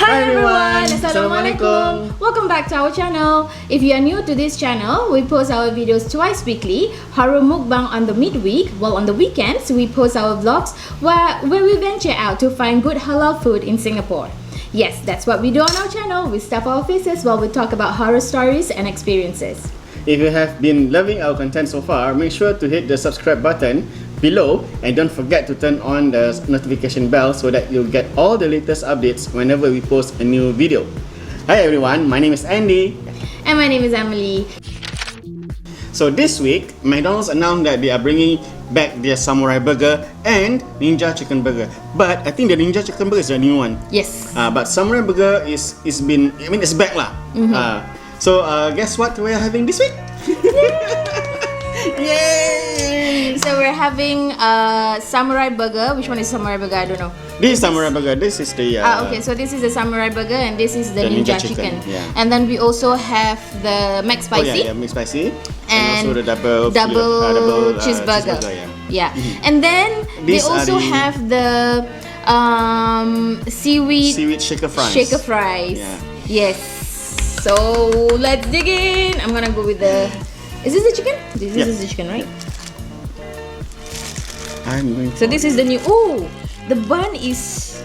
Hi everyone! Assalamualaikum! Welcome back to our channel. If you are new to this channel, we post our videos twice weekly, horror mukbang on the midweek, while on the weekends we post our vlogs where we venture out to find good halal food in Singapore. Yes, that's what we do on our channel. We stuff our faces while we talk about horror stories and experiences. If you have been loving our content so far, make sure to hit the subscribe button below and don't forget to turn on the notification bell so that you'll get all the latest updates whenever we post a new video. Hi everyone, my name is Andy. And my name is Emily. So this week, McDonald's announced that they are bringing back their Samurai Burger and Ninja Chicken Burger. But I think the Ninja Chicken Burger is a new one. Yes. But Samurai Burger it's back lah. So guess what we're having this week? Yay! So we're having a Samurai Burger. Which one is Samurai Burger? I don't know. This is Samurai Burger. This is the okay, so this is the Samurai Burger and this is the Ninja Chicken. Yeah. And then we also have the McSpicy. Oh yeah, McSpicy. And also the double cheeseburger. Yeah. And then they also have the seaweed shaker fries. Yeah. Yes. So let's dig in. I'm gonna go with the. Is this the chicken? This is the chicken, right? So this is the new. Oh, the bun is.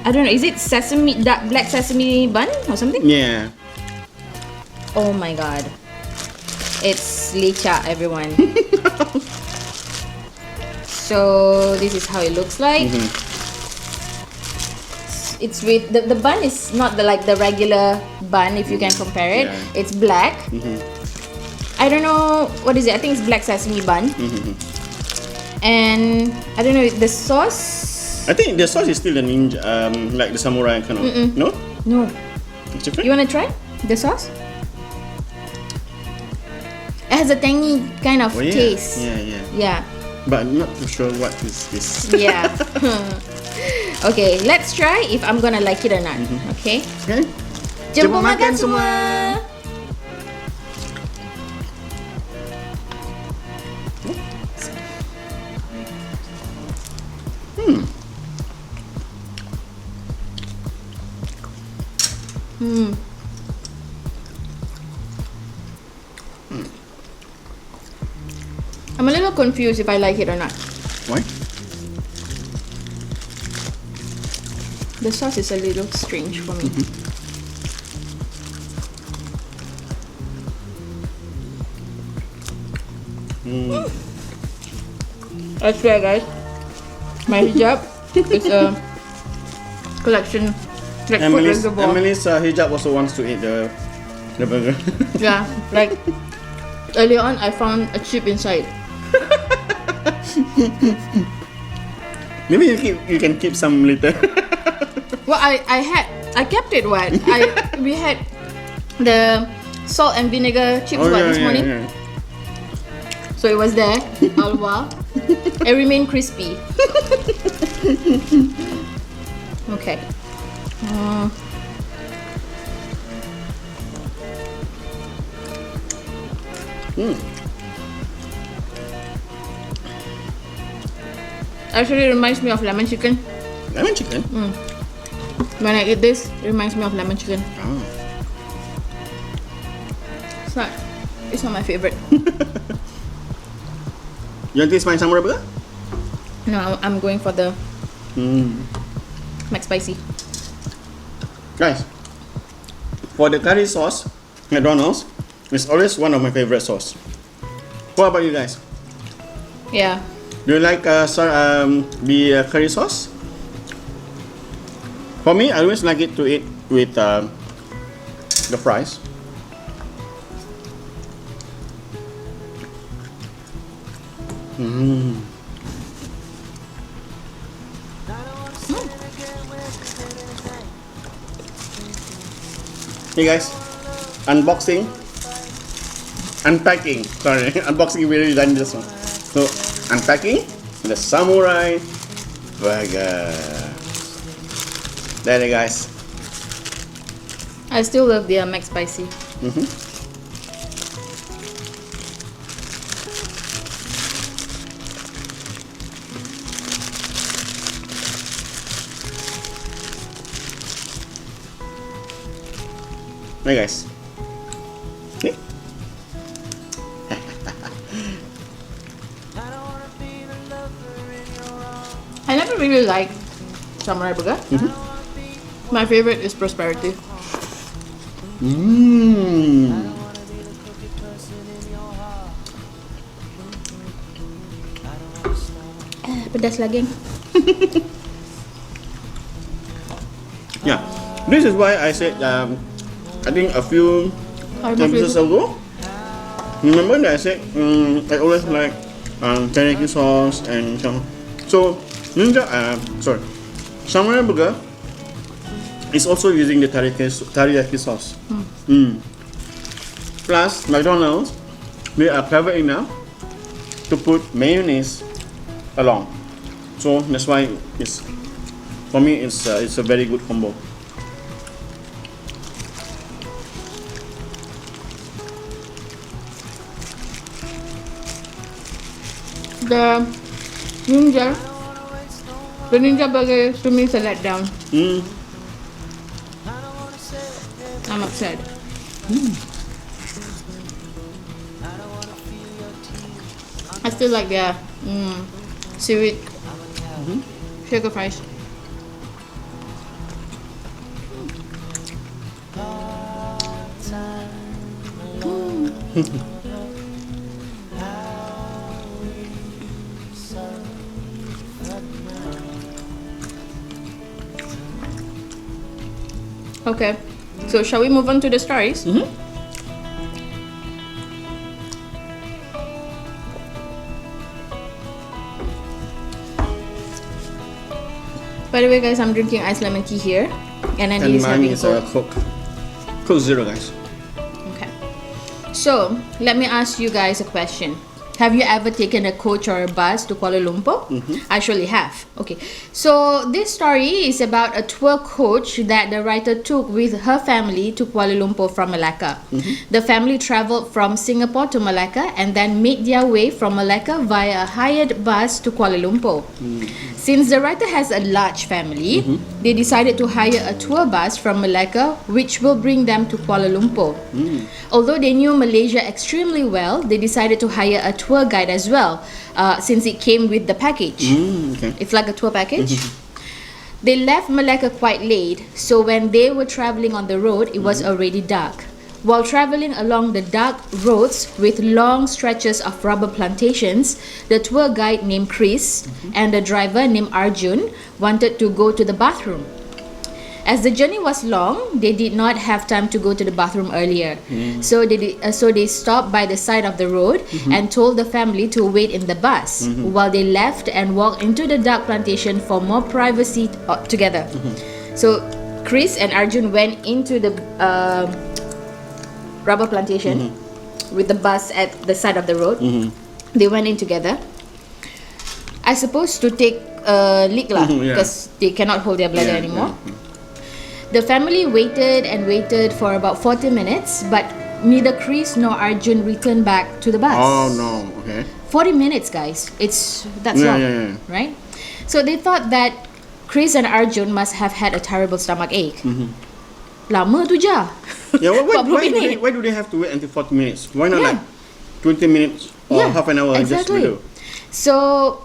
I don't know. Is it black sesame bun or something? Yeah. Oh my god. It's lecha, everyone. So this is how it looks like. It's with the bun is not the regular bun if you can compare it. Yeah. It's black. I don't know what is it. I think it's black sesame bun. And I don't know the sauce. I think the sauce is still the ninja, like the samurai kind of. No. No. It's different. You wanna try the sauce? It has a tangy kind of taste. Yeah. But I'm not too sure what is this. Yeah. Okay, let's try if I'm gonna like it or not. Okay. Jom makan semua. I'm a little confused if I like it or not. Why? The sauce is a little strange for me. I swear guys, my hijab is a collection. Emily's hijab also wants to eat the burger. Yeah, like earlier on I found a chip inside. Maybe you can keep some later. Well, I kept it. We had the salt and vinegar chips this morning. Yeah. So it was there all while. It remained crispy. Okay. Actually, it reminds me of lemon chicken. Lemon chicken? When I eat this, it reminds me of lemon chicken. Oh. It's not my favorite. You want to taste my samurai burger? No, I'm going for the McSpicy. Guys, for the curry sauce, McDonald's is always one of my favorite sauce. What about you guys? Yeah. Do you like the curry sauce? For me, I always like it to eat with the fries. Hey guys, unpacking. Sorry, unboxing. We already done this one. So unpacking the samurai burger. There, guys. I still love the McSpicy. Hi guys. Okay. I never really liked samurai burger. My favorite is prosperity. Mmm. Pedas lagi. Yeah, this is why I said I think a few episodes ago. Remember that I said I always like teriyaki sauce and so samurai burger is also using the teriyaki sauce. Plus McDonald's, they are clever enough to put mayonnaise along. So that's why it's, for me, it's a very good combo. The ninja burger to me is a letdown. I'm upset. I still like their seaweed sugar fries. Okay, so shall we move on to the stories? By the way, guys, I'm drinking iced lemon tea here, and then he's mine having is Coke. Coke Zero, guys. Okay, so let me ask you guys a question. Have you ever taken a coach or a bus to Kuala Lumpur? I surely have. Okay, so this story is about a tour coach that the writer took with her family to Kuala Lumpur from Malacca. The family traveled from Singapore to Malacca and then made their way from Malacca via a hired bus to Kuala Lumpur. Since the writer has a large family, they decided to hire a tour bus from Malacca, which will bring them to Kuala Lumpur. Although they knew Malaysia extremely well, they decided to hire a tour guide as well, since it came with the package. Okay. It's like a tour package. They left Malacca quite late, so when they were traveling on the road, it was already dark. While traveling along the dark roads with long stretches of rubber plantations, the tour guide named Chris and the driver named Arjun wanted to go to the bathroom. As the journey was long, they did not have time to go to the bathroom earlier. So they stopped by the side of the road and told the family to wait in the bus while they left and walked into the dark plantation for more privacy together. So Chris and Arjun went into the rubber plantation with the bus at the side of the road. They went in together. I suppose to take a leak lah, because they cannot hold their bladder anymore. The family waited and waited for about 40 minutes, but neither Chris nor Arjun returned back to the bus. Oh no, okay. 40 minutes, guys. That's long, right? So they thought that Chris and Arjun must have had a terrible stomach ache. Lama tu je. Yeah, 40 minit. why do they have to wait until 40 minutes? Why not like 20 minutes or half an hour just to do? So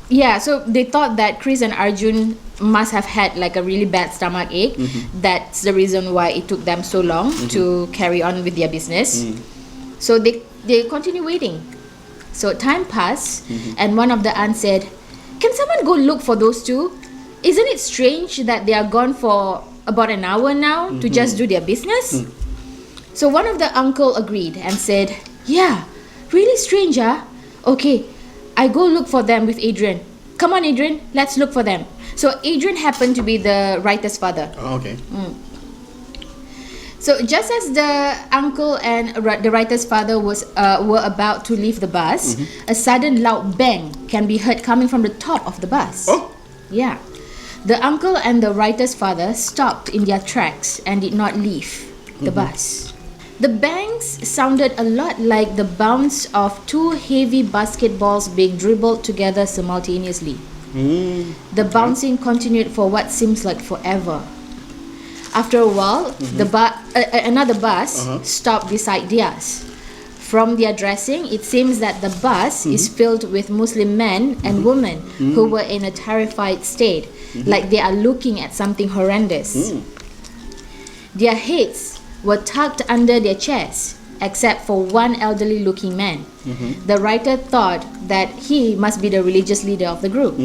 they thought that Chris and Arjun must have had like a really bad stomach ache. That's the reason why it took them so long to carry on with their business. So they continue waiting. So time passed, and one of the aunts said, "Can someone go look for those two? Isn't it strange that they are gone for about an hour now to just do their business?" So one of the uncle agreed and said, "Yeah, really strange, huh? Okay, I go look for them with Adrian. Come on, Adrian, let's look for them." So Adrian happened to be the writer's father. Oh, okay. So just as the uncle and the writer's father were about to leave the bus, a sudden loud bang can be heard coming from the top of the bus. Oh. Yeah. The uncle and the writer's father stopped in their tracks and did not leave the bus. The bangs sounded a lot like the bounce of two heavy basketballs being dribbled together simultaneously. The bouncing continued for what seems like forever. After a while, another bus stopped beside theirs. From their dressing, it seems that the bus is filled with Muslim men and women who were in a terrified state, like they are looking at something horrendous. Their heads were tucked under their chests, except for one elderly looking man. The writer thought that he must be the religious leader of the group.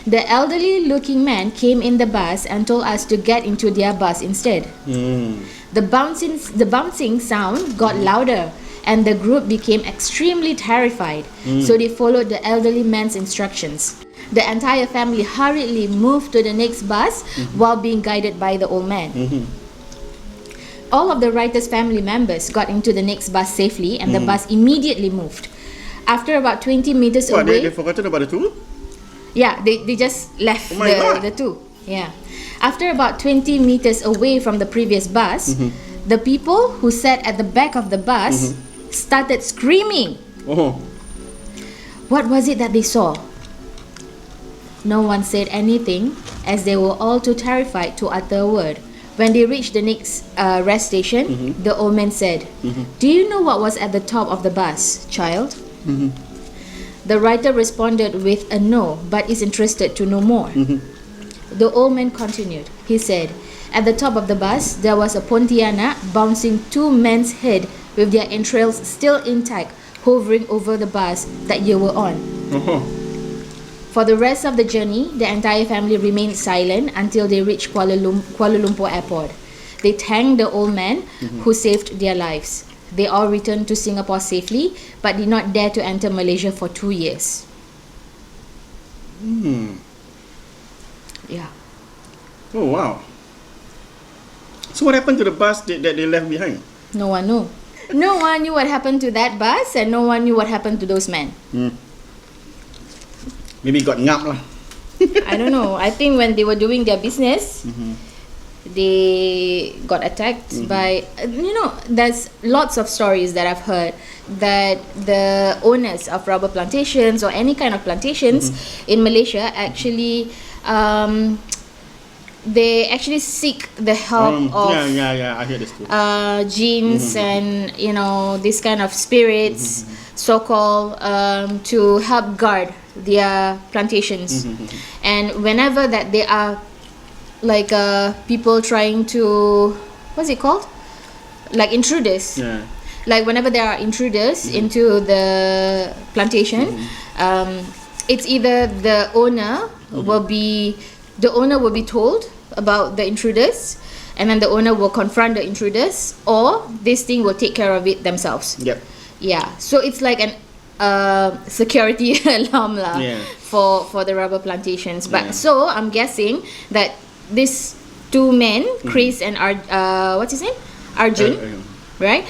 The elderly looking man came in the bus and told us to get into their bus instead. The bouncing sound got louder, and the group became extremely terrified, so they followed the elderly man's instructions. The entire family hurriedly moved to the next bus while being guided by the old man. All of the writer's family members got into the next bus safely, and the bus immediately moved. After about 20 meters away... They forgotten about the tool? Yeah, they just left the two. Yeah. After about 20 meters away from the previous bus, the people who sat at the back of the bus started screaming. What was it that they saw? No one said anything, as they were all too terrified to utter a word. When they reached the next rest station, the old man said, "Do you know what was at the top of the bus, child?" The writer responded with a no, but is interested to know more. The old man continued. He said, "At the top of the bus, there was a Pontianak bouncing 2 men's head with their entrails still intact, hovering over the bus that you were on." For the rest of the journey, the entire family remained silent until they reached Kuala Lumpur Airport. They thanked the old man who saved their lives. They all returned to Singapore safely, but did not dare to enter Malaysia for 2 years. Yeah. Oh, wow. So what happened to the bus that they left behind? No one knew. No one knew what happened to that bus, and no one knew what happened to those men. Maybe got ngap lah. I don't know. I think when they were doing their business, they got attacked by... there's lots of stories that I've heard that the owners of rubber plantations or any kind of plantations in Malaysia actually... they actually seek the help of I hear this too. Jinns and this kind of spirits, so-called, to help guard their plantations. And whenever that they are like people trying to, what's it called, like intruders, like whenever there are intruders into the plantation, it's either the owner will be told about the intruders, and then the owner will confront the intruders, or this thing will take care of it themselves. Yeah, so it's like an security alarm lah for the rubber plantations. But so I'm guessing that these 2 men, Chris and what's his name, Arjun, right,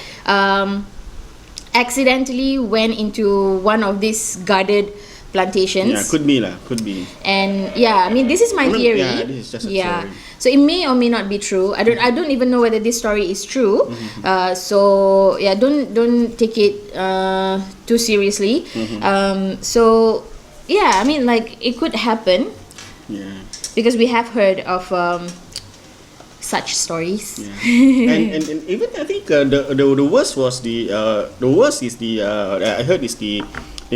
accidentally went into one of these guarded plantations. Yeah, could be lah, could be. And I mean, this is my theory. Yeah, this is just a theory. So it may or may not be true. I don't even know whether this story is true. So don't take it too seriously. So I mean, like, it could happen. Yeah. Because we have heard of such stories. and even I think the worst was the worst is I heard is they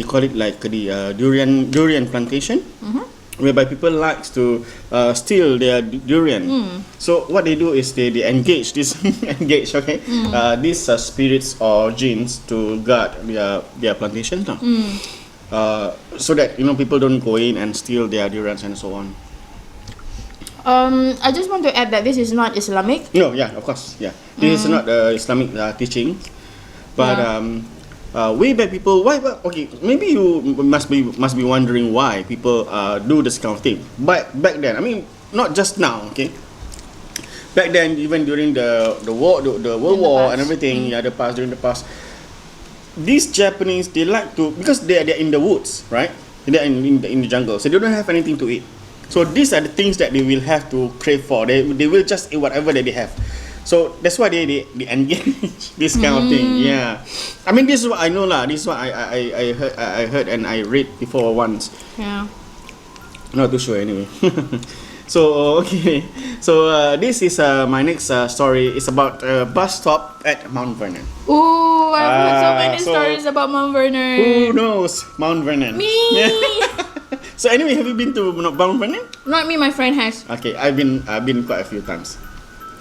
call it like the durian plantation, whereby people likes to steal their durian. So what they do is they engage these spirits or jinns to guard their plantation, so that people don't go in and steal their durians and so on. I just want to add that this is not Islamic. No, of course, this is not Islamic teaching, but way back people, why? Okay, maybe you must be wondering why people do this kind of thing. But back then, I mean, not just now, okay. Back then, even during the World War and everything, during the past, these Japanese, they like to, because they're in the woods, right? They're in the jungle, so they don't have anything to eat. So these are the things that they will have to crave for. They will just eat whatever that they have. So that's why they engage this kind of thing. Yeah, I mean, this is what I know lah. This is what I heard and I read before once. Yeah. Not too sure anyway. So okay, so this is my next story. It's about a bus stop at Mount Vernon. Ooh, I've heard so many so stories about Mount Vernon. Who knows Mount Vernon? Me. So anyway, have you been to Mount Vernon? Not me, my friend has. Okay, I've been quite a few times.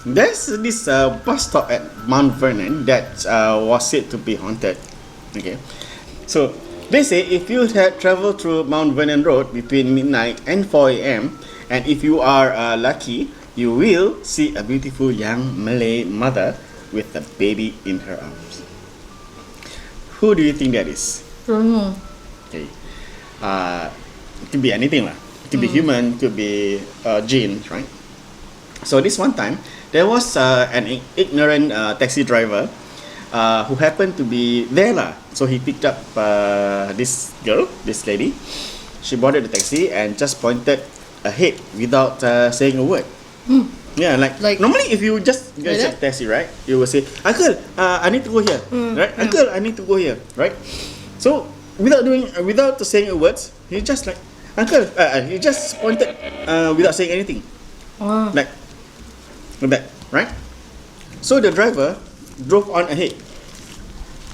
There's this bus stop at Mount Vernon that was said to be haunted. Okay, so they say if you had traveled through Mount Vernon Road between midnight and 4 a.m. and if you are lucky, you will see a beautiful young Malay mother with a baby in her arms. Who do you think that is? Don't know. Okay, it could be anything lah. It could be human, it could be jinn, right? So this one time, there was an ignorant taxi driver who happened to be there lah. So he picked up this girl, this lady. She boarded the taxi and just pointed ahead without saying a word. Yeah, like normally if you just get a taxi, right, you will say, "Uncle, I need to go here," right? "Uncle, I need to go here," right? So without saying a word, he just like, "Uncle," he just pointed without saying anything, like that, right? So the driver drove on ahead.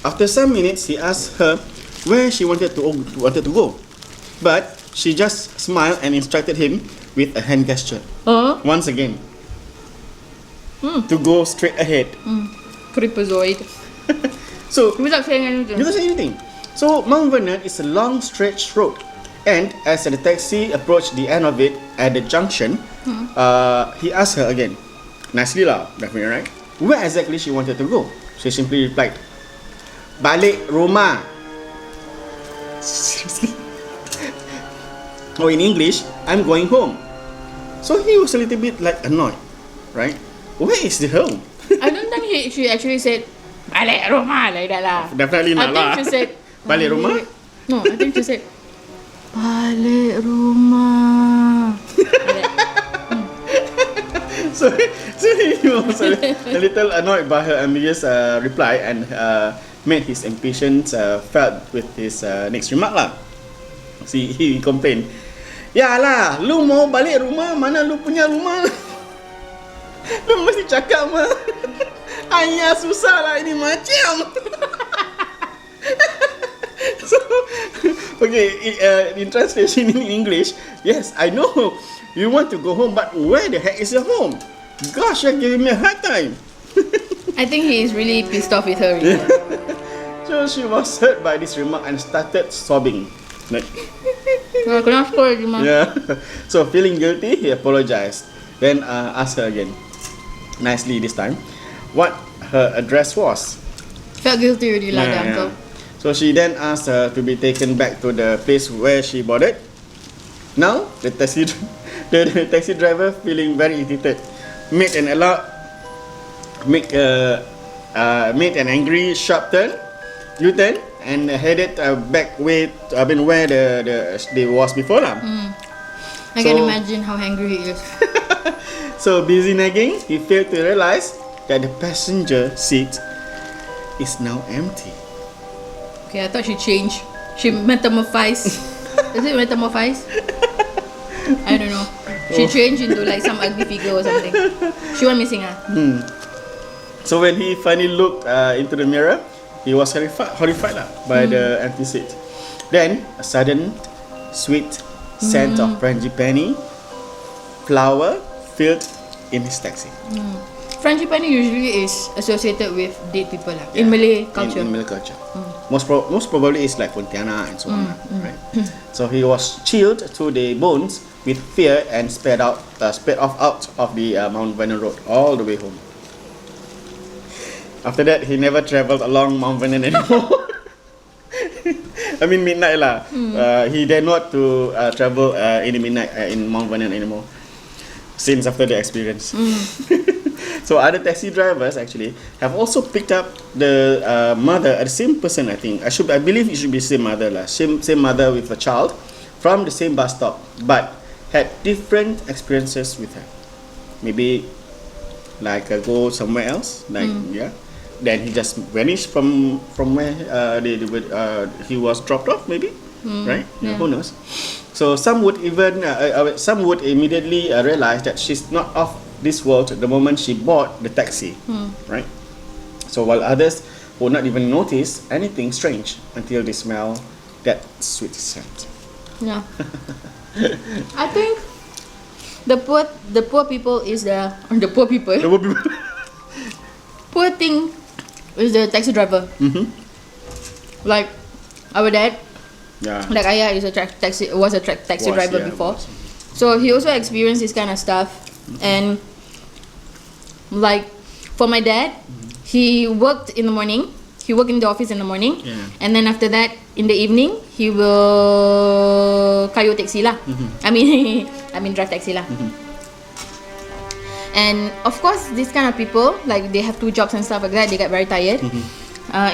After some minutes, he asked her where she wanted to go, but she just smiled and instructed him with a hand gesture. Once again, to go straight ahead. Creepazoid. So Without saying anything. without saying anything. So Mount Vernon is a long stretch road, and as the taxi approached the end of it at the junction, he asked her again, nicely lah, definitely, right, where exactly she wanted to go. She simply replied, "Balik rumah." Seriously? Or in English, "I'm going home." So he was a little bit like annoyed, right? Where is the home? I don't think she actually said balik rumah like that lah. Definitely not lah. I think she said Balik rumah? No, I think she said balik rumah. So he was a little annoyed by her ambiguous reply and made his impatience felt with his next remark lah. See, he complained, "Yalah, lu mau balik rumah, mana lu punya rumah? Lu mesti cakap mah. Ayah susah lah ini macam." So, okay, in translation in English, yes, I know you want to go home, but where the heck is your home? Gosh, you're giving me a hard time. I think he is really pissed off with her. Really. So she was hurt by this remark and started sobbing. Like, Kenapa lagi mah? yeah. So feeling guilty, he apologized. Then asked her again, nicely this time, what her address was. Felt guilty already lah, the uncle. So she then asked her to be taken back to the place where she boarded. Now the taxi driver, feeling very irritated, made an angry sharp U-turn and headed back where they was before lah. I can imagine how angry he is. So busy nagging, he failed to realize that the passenger seat is now empty. Okay, I thought she changed. She metamorphosed. Is it metamorphosed? I don't know. She changed into like some ugly figure or something. She went missing ah. So when he finally looked into the mirror, he was horrified by the empty seat. Then a sudden sweet scent of frangipani flower filled in his taxi. Frangipani usually is associated with dead people lah. In Malay culture. In Malay culture. Most probably it's like Pontianak and so on, right? So he was chilled to the bones with fear and sped off out of the Mount Vernon Road all the way home. After that, he never travelled along Mount Vernon anymore. I mean midnight lah. He dare not to travel in the midnight in Mount Vernon anymore. Since after the experience. So other taxi drivers actually have also picked up the mother, the same person I think. I believe it should be same mother lah. Same mother with a child from the same bus stop, but had different experiences with her. Maybe like go somewhere else, like then he just vanished from where he was dropped off, maybe, right? Who knows? So some would even some would immediately realize that she's not of this world the moment she bought the taxi, right? So while others would not even notice anything strange until they smell that sweet scent. Yeah. I think the poor people is the poor people. The would be Poor thing is the taxi driver. Like our dad, yeah. like Ayah is a taxi driver Yeah, before, was. so he also experienced this kind of stuff. And like for my dad, he worked in the morning. He worked in the office in the morning, Yeah. and then after that, in the evening, he will kayo taxi lah. I mean, drive taxi lah. And of course, these kind of people, like they have two jobs and stuff like that, they get very tired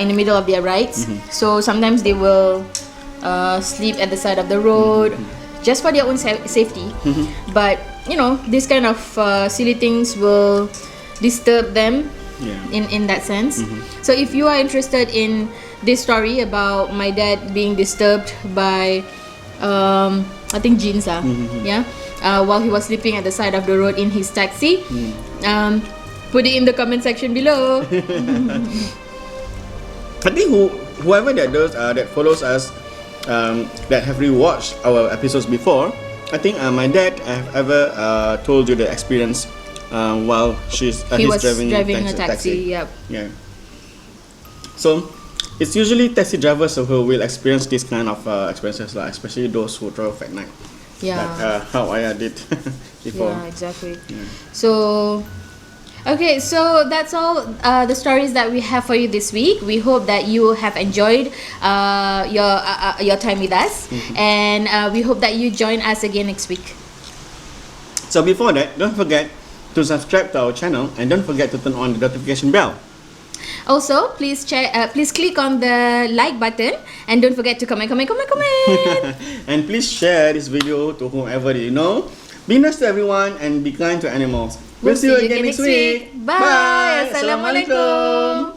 in the middle of their rides. So sometimes they will sleep at the side of the road just for their own safety. But you know, these kind of silly things will disturb them. Yeah. In that sense. So if you are interested in this story about my dad being disturbed by I think jeans yeah, while he was sleeping at the side of the road in his taxi, put it in the comment section below. I think whoever that does that follows us that have rewatched our episodes before, I think my dad have ever told you the experience while he's driving a taxi. Yep. Yeah. So it's usually taxi drivers who will experience this kind of experiences, especially those who drive at night. Yeah. Like how I did before. Yeah, exactly. Yeah. So, okay, so that's all the stories that we have for you this week. We hope that you have enjoyed your time with us, and we hope that you join us again next week. So before that, don't forget to subscribe to our channel and don't forget to turn on the notification bell. Also, please click on the like button and don't forget to comment. And please share this video to whomever you know. Be nice to everyone and be kind to animals. We'll see you again next week. Bye. Assalamualaikum.